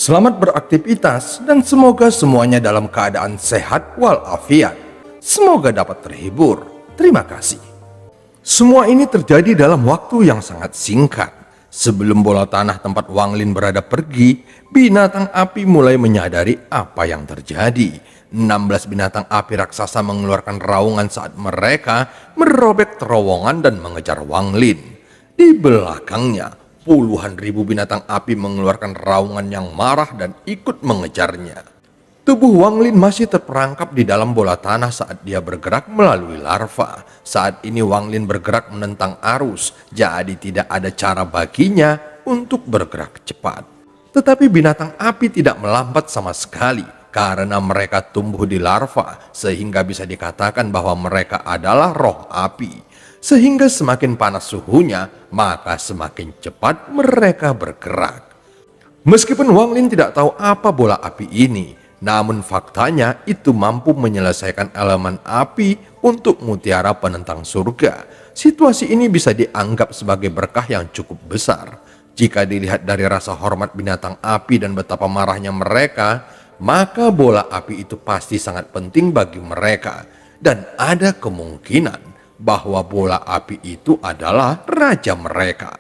Selamat beraktivitas dan semoga semuanya dalam keadaan sehat walafiat. Semoga dapat terhibur. Terima kasih. Semua ini terjadi dalam waktu yang sangat singkat. Sebelum bola tanah tempat Wang Lin berada pergi, binatang api mulai menyadari apa yang terjadi. 16 binatang api raksasa mengeluarkan raungan saat mereka merobek terowongan dan mengejar Wang Lin. Di belakangnya, puluhan ribu binatang api mengeluarkan raungan yang marah dan ikut mengejarnya. Tubuh Wang Lin masih terperangkap di dalam bola tanah saat dia bergerak melalui larva. Saat ini Wang Lin bergerak menentang arus, jadi tidak ada cara baginya untuk bergerak cepat. Tetapi binatang api tidak melambat sama sekali karena mereka tumbuh di larva, sehingga bisa dikatakan bahwa mereka adalah roh api. Sehingga semakin panas suhunya, maka semakin cepat mereka bergerak. Meskipun Wang Lin tidak tahu apa bola api ini, namun faktanya itu mampu menyelesaikan elemen api untuk mutiara penentang surga. Situasi ini bisa dianggap sebagai berkah yang cukup besar. Jika dilihat dari rasa hormat binatang api dan betapa marahnya mereka, maka bola api itu pasti sangat penting bagi mereka. Dan ada kemungkinan bahwa bola api itu adalah raja mereka.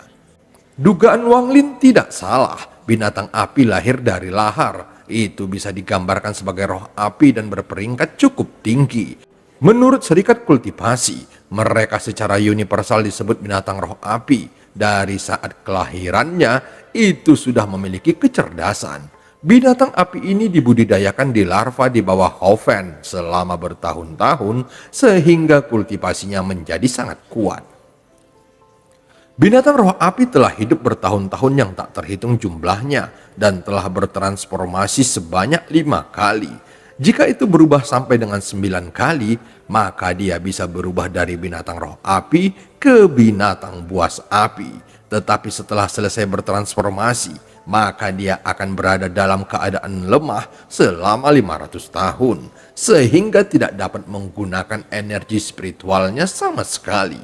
Dugaan Wang Lin tidak salah, binatang api lahir dari lahar. Itu bisa digambarkan sebagai roh api dan berperingkat cukup tinggi. Menurut serikat kultivasi, mereka secara universal disebut binatang roh api. Dari saat kelahirannya, itu sudah memiliki kecerdasan. Binatang api ini dibudidayakan di larva di bawah Hoven selama bertahun-tahun sehingga kultivasinya menjadi sangat kuat. Binatang roh api telah hidup bertahun-tahun yang tak terhitung jumlahnya dan telah bertransformasi sebanyak 5 kali. Jika itu berubah sampai dengan 9 kali, maka dia bisa berubah dari binatang roh api ke binatang buas api. Tetapi setelah selesai bertransformasi, maka dia akan berada dalam keadaan lemah selama 500 tahun, sehingga tidak dapat menggunakan energi spiritualnya sama sekali.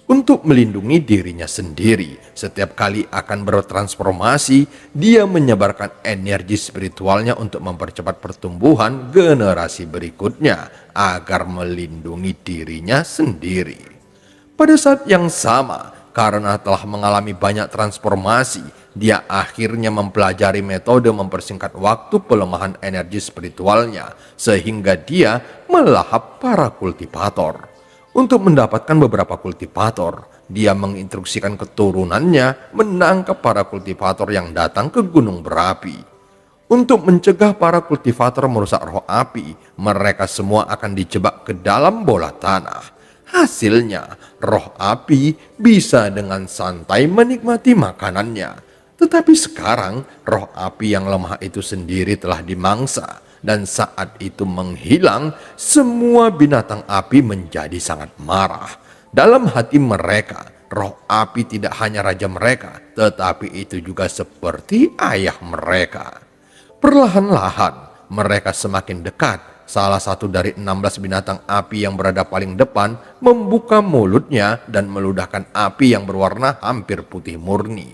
Untuk melindungi dirinya sendiri, setiap kali akan bertransformasi, dia menyebarkan energi spiritualnya untuk mempercepat pertumbuhan generasi berikutnya agar melindungi dirinya sendiri. Pada saat yang sama, karena telah mengalami banyak transformasi, dia akhirnya mempelajari metode mempersingkat waktu pelemahan energi spiritualnya, sehingga dia melahap para kultivator. Untuk mendapatkan beberapa kultivator, dia menginstruksikan keturunannya menangkap para kultivator yang datang ke gunung berapi. Untuk mencegah para kultivator merusak roh api, mereka semua akan dijebak ke dalam bola tanah. Hasilnya, roh api bisa dengan santai menikmati makanannya. Tetapi sekarang, roh api yang lemah itu sendiri telah dimangsa. Dan saat itu menghilang, semua binatang api menjadi sangat marah. Dalam hati mereka, roh api tidak hanya raja mereka, tetapi itu juga seperti ayah mereka. Perlahan-lahan, mereka semakin dekat. Salah satu dari 16 binatang api yang berada paling depan membuka mulutnya dan meludahkan api yang berwarna hampir putih murni.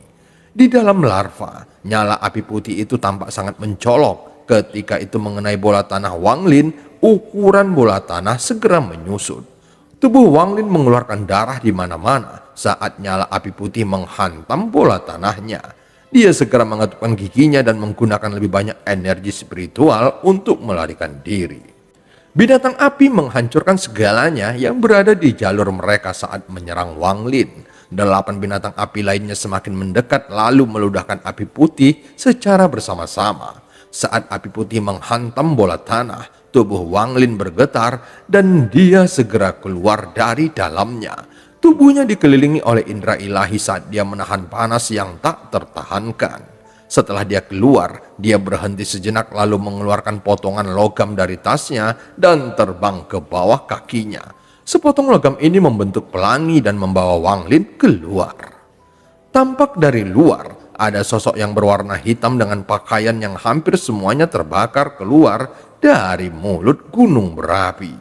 Di dalam larva, nyala api putih itu tampak sangat mencolok. Ketika itu mengenai bola tanah Wang Lin, ukuran bola tanah segera menyusut. Tubuh Wang Lin mengeluarkan darah di mana-mana saat nyala api putih menghantam bola tanahnya. Dia segera mengetupkan giginya dan menggunakan lebih banyak energi spiritual untuk melarikan diri. Binatang api menghancurkan segalanya yang berada di jalur mereka saat menyerang Wang Lin. 8 binatang api lainnya semakin mendekat lalu meludahkan api putih secara bersama-sama. Saat api putih menghantam bola tanah, tubuh Wang Lin bergetar dan dia segera keluar dari dalamnya. Tubuhnya dikelilingi oleh indera ilahi saat dia menahan panas yang tak tertahankan. Setelah dia keluar, dia berhenti sejenak lalu mengeluarkan potongan logam dari tasnya dan terbang ke bawah kakinya. Sepotong logam ini membentuk pelangi dan membawa Wang Lin keluar. Tampak dari luar, ada sosok yang berwarna hitam dengan pakaian yang hampir semuanya terbakar keluar dari mulut gunung berapi.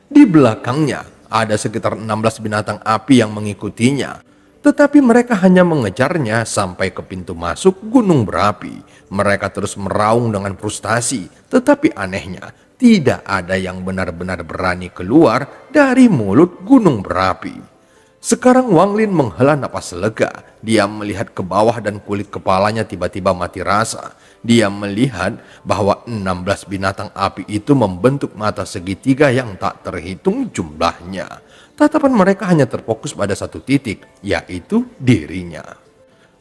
Di belakangnya, ada sekitar 16 binatang api yang mengikutinya. Tetapi mereka hanya mengejarnya sampai ke pintu masuk gunung berapi. Mereka terus meraung dengan frustasi, tetapi anehnya tidak ada yang benar-benar berani keluar dari mulut gunung berapi. Sekarang Wang Lin menghela napas lega. Dia melihat ke bawah dan kulit kepalanya tiba-tiba mati rasa. Dia melihat bahwa 16 binatang api itu membentuk mata segitiga yang tak terhitung jumlahnya. Tatapan mereka hanya terfokus pada satu titik, yaitu dirinya.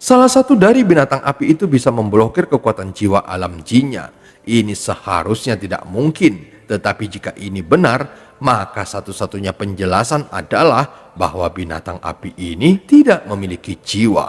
Salah satu dari binatang api itu bisa memblokir kekuatan jiwa alam jinnya. Ini seharusnya tidak mungkin, tetapi jika ini benar, maka satu-satunya penjelasan adalah bahwa binatang api ini tidak memiliki jiwa.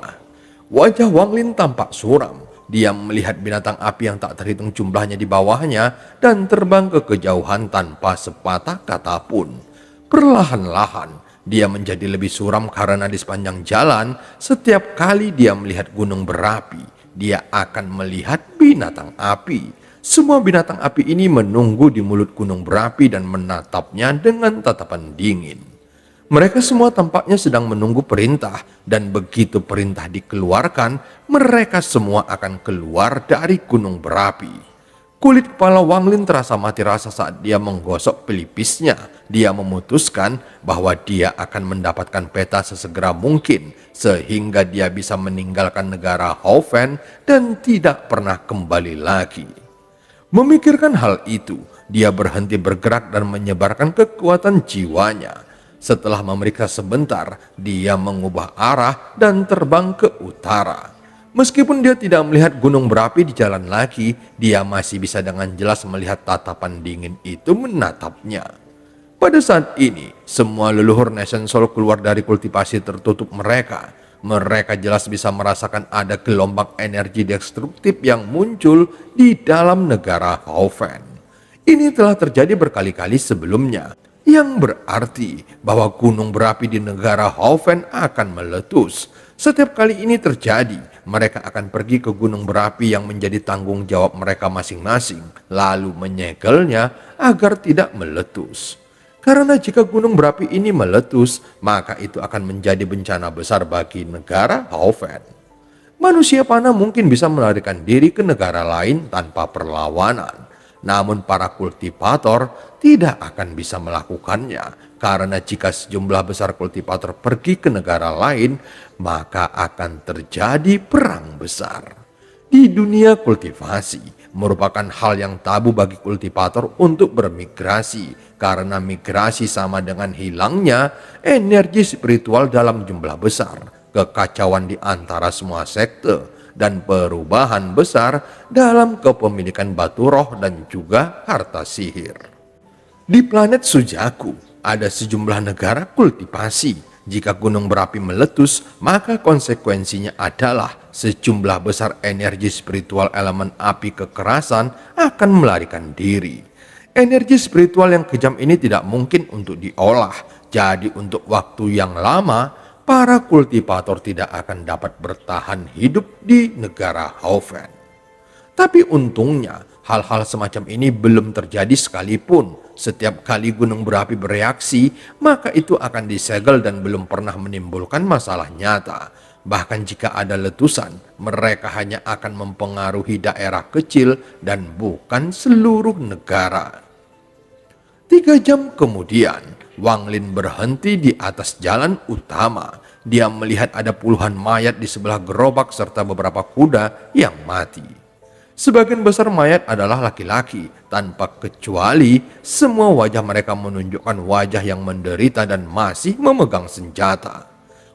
Wajah Wang Lin tampak suram. Dia melihat binatang api yang tak terhitung jumlahnya di bawahnya dan terbang ke kejauhan tanpa sepatah kata pun. Perlahan-lahan, dia menjadi lebih suram karena di sepanjang jalan, setiap kali dia melihat gunung berapi, dia akan melihat binatang api. Semua binatang api ini menunggu di mulut gunung berapi dan menatapnya dengan tatapan dingin. Mereka semua tampaknya sedang menunggu perintah, dan begitu perintah dikeluarkan, mereka semua akan keluar dari gunung berapi. Kulit kepala Wang Lin terasa mati rasa saat dia menggosok pelipisnya. Dia memutuskan bahwa dia akan mendapatkan peta sesegera mungkin sehingga dia bisa meninggalkan negara Houfen dan tidak pernah kembali lagi. Memikirkan hal itu, dia berhenti bergerak dan menyebarkan kekuatan jiwanya. Setelah memeriksa sebentar, dia mengubah arah dan terbang ke utara. Meskipun dia tidak melihat gunung berapi di jalan lagi, dia masih bisa dengan jelas melihat tatapan dingin itu menatapnya. Pada saat ini, semua leluhur Nation Soul keluar dari kultivasi tertutup mereka. Mereka jelas bisa merasakan ada gelombang energi destruktif yang muncul di dalam negara Houfen. Ini telah terjadi berkali-kali sebelumnya, yang berarti bahwa gunung berapi di negara Houfen akan meletus. Setiap kali ini terjadi, mereka akan pergi ke gunung berapi yang menjadi tanggung jawab mereka masing-masing, lalu menyegelnya agar tidak meletus. Karena jika gunung berapi ini meletus, maka itu akan menjadi bencana besar bagi negara Houfen. Manusia panah mungkin bisa melarikan diri ke negara lain tanpa perlawanan. Namun para kultivator tidak akan bisa melakukannya, karena jika sejumlah besar kultivator pergi ke negara lain, maka akan terjadi perang besar. Di dunia kultivasi merupakan hal yang tabu bagi kultivator untuk bermigrasi, karena migrasi sama dengan hilangnya energi spiritual dalam jumlah besar, kekacauan di antara semua sekte, dan perubahan besar dalam kepemilikan batu roh dan juga harta sihir. Di planet Sujaku ada sejumlah negara kultivasi. Jika gunung berapi meletus, maka konsekuensinya adalah sejumlah besar energi spiritual elemen api kekerasan akan melarikan diri. Energi spiritual yang kejam ini tidak mungkin untuk diolah, jadi untuk waktu yang lama, para kultivator tidak akan dapat bertahan hidup di negara Houfen. Tapi untungnya, hal-hal semacam ini belum terjadi sekalipun. Setiap kali gunung berapi bereaksi, maka itu akan disegel dan belum pernah menimbulkan masalah nyata. Bahkan jika ada letusan, mereka hanya akan mempengaruhi daerah kecil dan bukan seluruh negara. 3 jam kemudian, Wang Lin berhenti di atas jalan utama. Dia melihat ada puluhan mayat di sebelah gerobak serta beberapa kuda yang mati. Sebagian besar mayat adalah laki-laki, tanpa kecuali semua wajah mereka menunjukkan wajah yang menderita dan masih memegang senjata.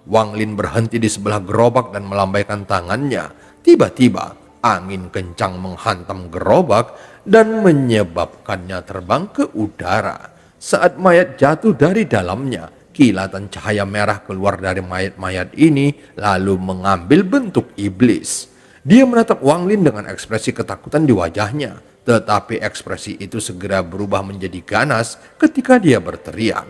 Wang Lin berhenti di sebelah gerobak dan melambaikan tangannya. Tiba-tiba angin kencang menghantam gerobak dan menyebabkannya terbang ke udara. Saat mayat jatuh dari dalamnya, kilatan cahaya merah keluar dari mayat-mayat ini lalu mengambil bentuk iblis. Dia menatap Wang Lin dengan ekspresi ketakutan di wajahnya, tetapi ekspresi itu segera berubah menjadi ganas ketika dia berteriak.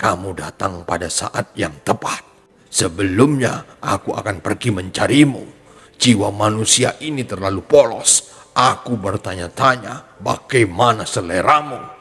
"Kamu datang pada saat yang tepat. Sebelumnya aku akan pergi mencarimu. Jiwa manusia ini terlalu polos. Aku bertanya-tanya, bagaimana seleramu?"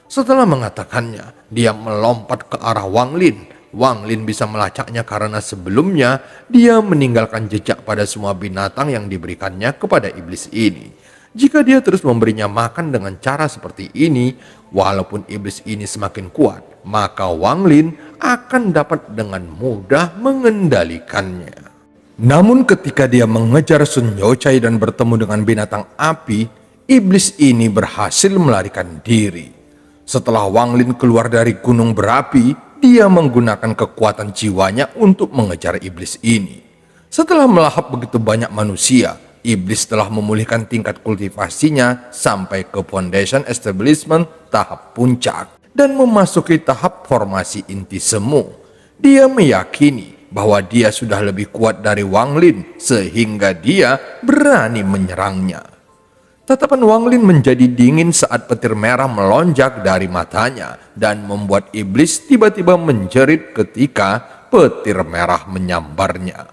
Setelah mengatakannya, dia melompat ke arah Wang Lin. Wang Lin bisa melacaknya karena sebelumnya dia meninggalkan jejak pada semua binatang yang diberikannya kepada iblis ini. Jika dia terus memberinya makan dengan cara seperti ini, walaupun iblis ini semakin kuat, maka Wang Lin akan dapat dengan mudah mengendalikannya. Namun ketika dia mengejar Sun Youchai dan bertemu dengan binatang api, iblis ini berhasil melarikan diri. Setelah Wang Lin keluar dari gunung berapi, dia menggunakan kekuatan jiwanya untuk mengejar iblis ini. Setelah melahap begitu banyak manusia, iblis telah memulihkan tingkat kultivasinya sampai ke foundation establishment tahap puncak dan memasuki tahap formasi inti semu. Dia meyakini bahwa dia sudah lebih kuat dari Wang Lin sehingga dia berani menyerangnya. Tatapan Wang Lin menjadi dingin saat petir merah melonjak dari matanya dan membuat iblis tiba-tiba menjerit ketika petir merah menyambarnya.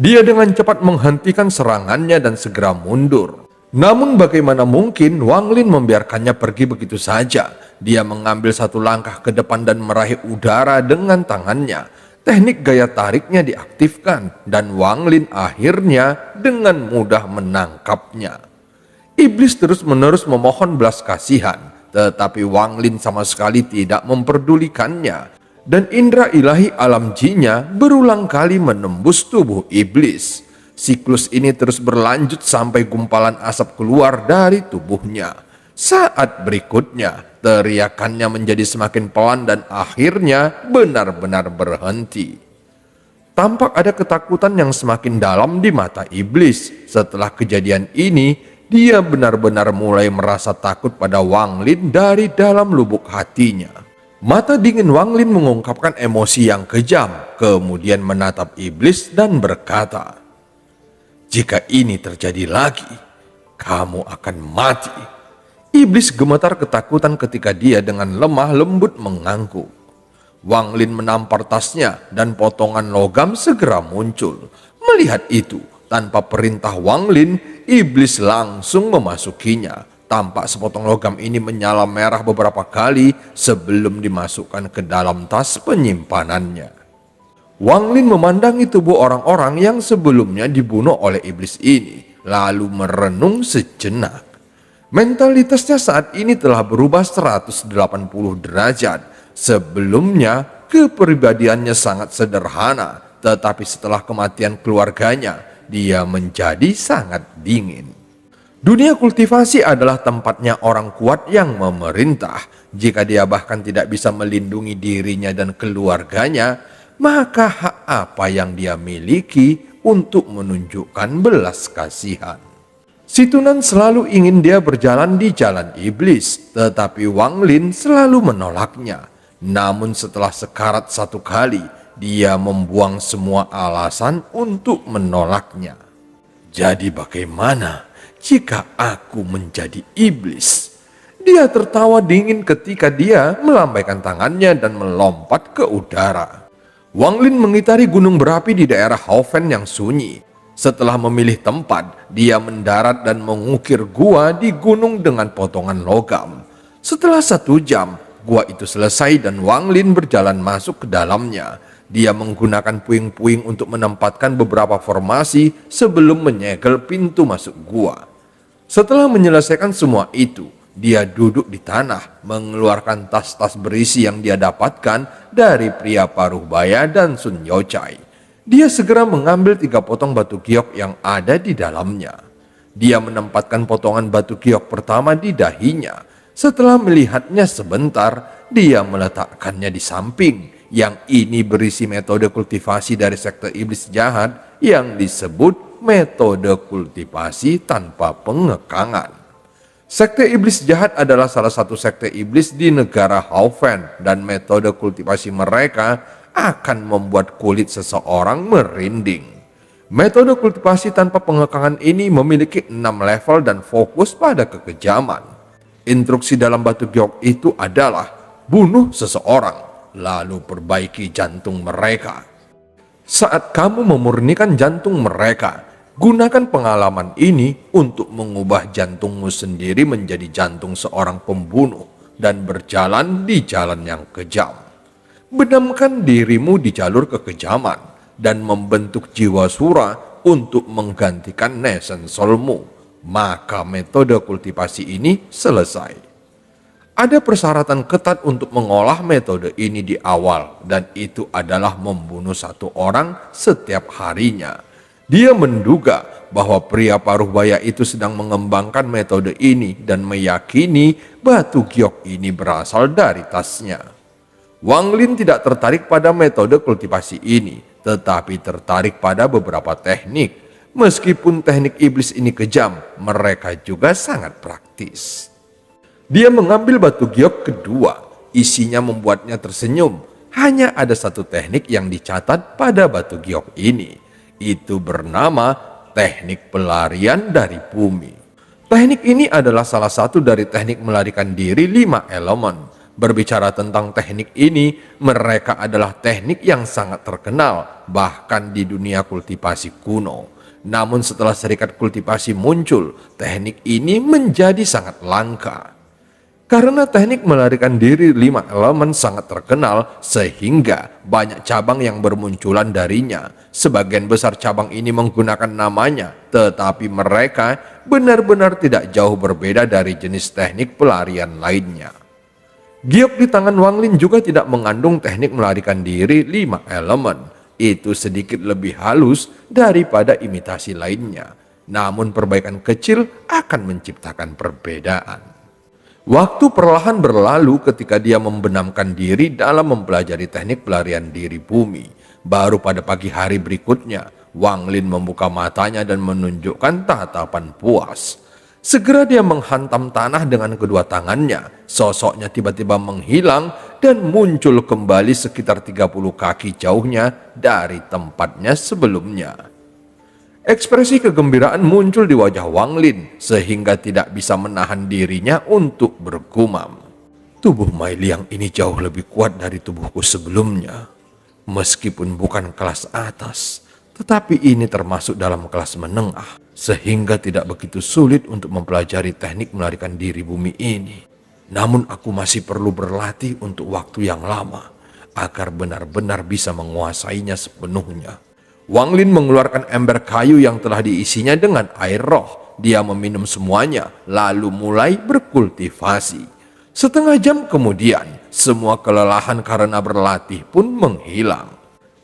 Dia dengan cepat menghentikan serangannya dan segera mundur. Namun bagaimana mungkin Wang Lin membiarkannya pergi begitu saja? Dia mengambil satu langkah ke depan dan meraih udara dengan tangannya. Teknik gaya tariknya diaktifkan dan Wang Lin akhirnya dengan mudah menangkapnya. Iblis terus-menerus memohon belas kasihan, tetapi Wang Lin sama sekali tidak memperdulikannya. Dan indera ilahi alam jinnya berulang kali menembus tubuh iblis. Siklus ini terus berlanjut sampai gumpalan asap keluar dari tubuhnya. Saat berikutnya, teriakannya menjadi semakin pelan dan akhirnya benar-benar berhenti. Tampak ada ketakutan yang semakin dalam di mata iblis. Setelah kejadian ini, dia benar-benar mulai merasa takut pada Wang Lin dari dalam lubuk hatinya. Mata dingin Wang Lin mengungkapkan emosi yang kejam, kemudian menatap iblis dan berkata, "Jika ini terjadi lagi, kamu akan mati." Iblis gemetar ketakutan ketika dia dengan lemah lembut mengangguk. Wang Lin menampar tasnya dan potongan logam segera muncul. Melihat itu, tanpa perintah Wang Lin, iblis langsung memasukinya. Tampak sepotong logam ini menyala merah beberapa kali sebelum dimasukkan ke dalam tas penyimpanannya. Wang Lin memandangi tubuh orang-orang yang sebelumnya dibunuh oleh iblis ini, lalu merenung sejenak. Mentalitasnya saat ini telah berubah 180 derajat. Sebelumnya, kepribadiannya sangat sederhana, tetapi setelah kematian keluarganya, dia menjadi sangat dingin. Dunia kultivasi adalah tempatnya orang kuat yang memerintah. Jika dia bahkan tidak bisa melindungi dirinya dan keluarganya, maka hak apa yang dia miliki untuk menunjukkan belas kasihan? Si Tunan selalu ingin dia berjalan di jalan iblis, tetapi Wang Lin selalu menolaknya. Namun setelah sekarat satu kali, dia membuang semua alasan untuk menolaknya. Jadi bagaimana jika aku menjadi iblis? Dia tertawa dingin ketika dia melambaikan tangannya dan melompat ke udara. Wang Lin mengitari gunung berapi di daerah Haofen yang sunyi. Setelah memilih tempat, dia mendarat dan mengukir gua di gunung dengan potongan logam. Setelah 1 jam, gua itu selesai dan Wang Lin berjalan masuk ke dalamnya. Dia menggunakan puing-puing untuk menempatkan beberapa formasi sebelum menyegel pintu masuk gua. Setelah menyelesaikan semua itu, dia duduk di tanah, mengeluarkan tas-tas berisi yang dia dapatkan dari pria paruh baya dan Sun Youchai. Dia segera mengambil 3 potong batu giok yang ada di dalamnya. Dia menempatkan potongan batu giok pertama di dahinya. Setelah melihatnya sebentar, dia meletakkannya di samping. Yang ini berisi metode kultivasi dari sekte iblis jahat yang disebut metode kultivasi tanpa pengekangan. Sekte iblis jahat adalah salah satu sekte iblis di negara Haofen dan metode kultivasi mereka akan membuat kulit seseorang merinding. Metode kultivasi tanpa pengekangan ini memiliki 6 level dan fokus pada kekejaman. Instruksi dalam batu giok itu adalah bunuh seseorang, lalu perbaiki jantung mereka. Saat kamu memurnikan jantung mereka, gunakan pengalaman ini untuk mengubah jantungmu sendiri menjadi jantung seorang pembunuh dan berjalan di jalan yang kejam. Benamkan dirimu di jalur kekejaman dan membentuk jiwa sura untuk menggantikan nation soulmu. Maka metode kultivasi ini selesai. Ada persyaratan ketat untuk mengolah metode ini di awal, dan itu adalah membunuh satu orang setiap harinya. Dia menduga bahwa pria paruh baya itu sedang mengembangkan metode ini dan meyakini batu giok ini berasal dari tasnya. Wang Lin tidak tertarik pada metode kultivasi ini, tetapi tertarik pada beberapa teknik. Meskipun teknik iblis ini kejam, mereka juga sangat praktis. Dia mengambil batu giok kedua, isinya membuatnya tersenyum. Hanya ada satu teknik yang dicatat pada batu giok ini. Itu bernama teknik pelarian dari bumi. Teknik ini adalah salah satu dari teknik melarikan diri 5 elemen. Berbicara tentang teknik ini, mereka adalah teknik yang sangat terkenal, bahkan di dunia kultivasi kuno. Namun setelah serikat kultivasi muncul, teknik ini menjadi sangat langka. Karena teknik melarikan diri 5 elemen sangat terkenal, sehingga banyak cabang yang bermunculan darinya. Sebagian besar cabang ini menggunakan namanya, tetapi mereka benar-benar tidak jauh berbeda dari jenis teknik pelarian lainnya. Giok di tangan Wang Lin juga tidak mengandung teknik melarikan diri 5 elemen. Itu sedikit lebih halus daripada imitasi lainnya. Namun perbaikan kecil akan menciptakan perbedaan. Waktu perlahan berlalu ketika dia membenamkan diri dalam mempelajari teknik pelarian diri bumi. Baru pada pagi hari berikutnya, Wang Lin membuka matanya dan menunjukkan tatapan puas. Segera dia menghantam tanah dengan kedua tangannya. Sosoknya tiba-tiba menghilang dan muncul kembali sekitar 30 kaki jauhnya dari tempatnya sebelumnya. Ekspresi kegembiraan muncul di wajah Wang Lin sehingga tidak bisa menahan dirinya untuk bergumam. Tubuh Mei Liang ini jauh lebih kuat dari tubuhku sebelumnya. Meskipun bukan kelas atas, tetapi ini termasuk dalam kelas menengah, sehingga tidak begitu sulit untuk mempelajari teknik melarikan diri bumi ini. Namun aku masih perlu berlatih untuk waktu yang lama, agar benar-benar bisa menguasainya sepenuhnya. Wang Lin mengeluarkan ember kayu yang telah diisinya dengan air roh. Dia meminum semuanya, lalu mulai berkultivasi. Setengah jam kemudian, semua kelelahan karena berlatih pun menghilang.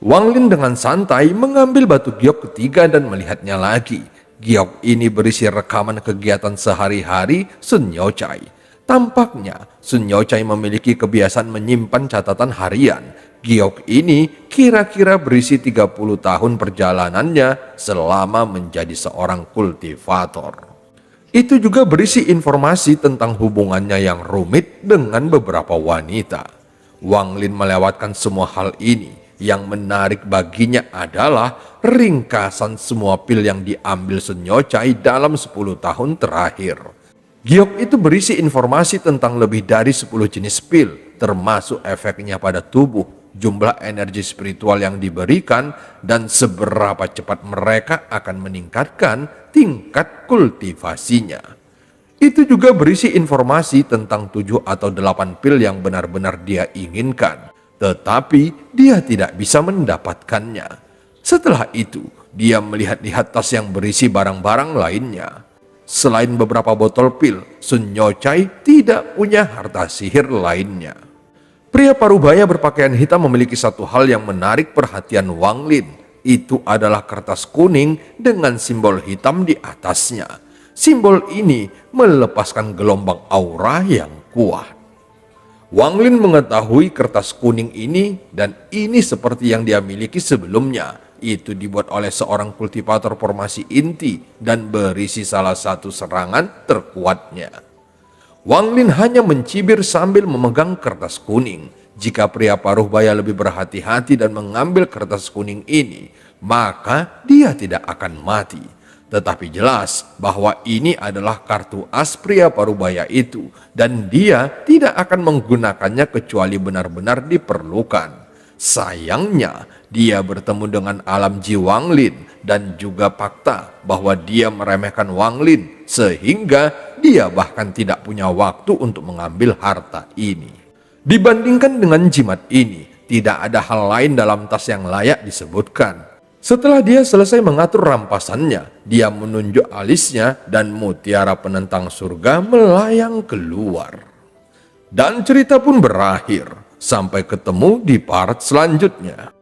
Wang Lin dengan santai mengambil batu giok ketiga dan melihatnya lagi. Giok ini berisi rekaman kegiatan sehari-hari Sun Yaochai. Tampaknya Sun Yaochai memiliki kebiasaan menyimpan catatan harian. Giok ini kira-kira berisi 30 tahun perjalanannya selama menjadi seorang kultivator. Itu juga berisi informasi tentang hubungannya yang rumit dengan beberapa wanita. Wang Lin melewatkan semua hal ini. Yang menarik baginya adalah ringkasan semua pil yang diambil Sun Yaochai dalam 10 tahun terakhir. Giok itu berisi informasi tentang lebih dari 10 jenis pil, termasuk efeknya pada tubuh, jumlah energi spiritual yang diberikan, dan seberapa cepat mereka akan meningkatkan tingkat kultivasinya. Itu juga berisi informasi tentang 7 atau 8 pil yang benar-benar dia inginkan, tetapi dia tidak bisa mendapatkannya. Setelah itu, dia melihat-lihat tas yang berisi barang-barang lainnya. Selain beberapa botol pil, Sun Yaochai tidak punya harta sihir lainnya. Pria parubaya berpakaian hitam memiliki satu hal yang menarik perhatian Wang Lin. Itu adalah kertas kuning dengan simbol hitam di atasnya. Simbol ini melepaskan gelombang aura yang kuat. Wang Lin mengetahui kertas kuning ini, dan ini seperti yang dia miliki sebelumnya. Itu dibuat oleh seorang kultivator formasi inti dan berisi salah satu serangan terkuatnya. Wang Lin hanya mencibir sambil memegang kertas kuning. Jika pria paruh baya lebih berhati-hati dan mengambil kertas kuning ini, maka dia tidak akan mati. Tetapi jelas bahwa ini adalah kartu as pria paruh baya itu, dan dia tidak akan menggunakannya kecuali benar-benar diperlukan. Sayangnya, dia bertemu dengan alam ji Wang Lin dan juga fakta bahwa dia meremehkan Wang Lin, sehingga dia bahkan tidak punya waktu untuk mengambil harta ini. Dibandingkan dengan jimat ini, tidak ada hal lain dalam tas yang layak disebutkan. Setelah dia selesai mengatur rampasannya, dia menunjuk alisnya dan mutiara penentang surga melayang keluar. Dan cerita pun berakhir. Sampai ketemu di part selanjutnya.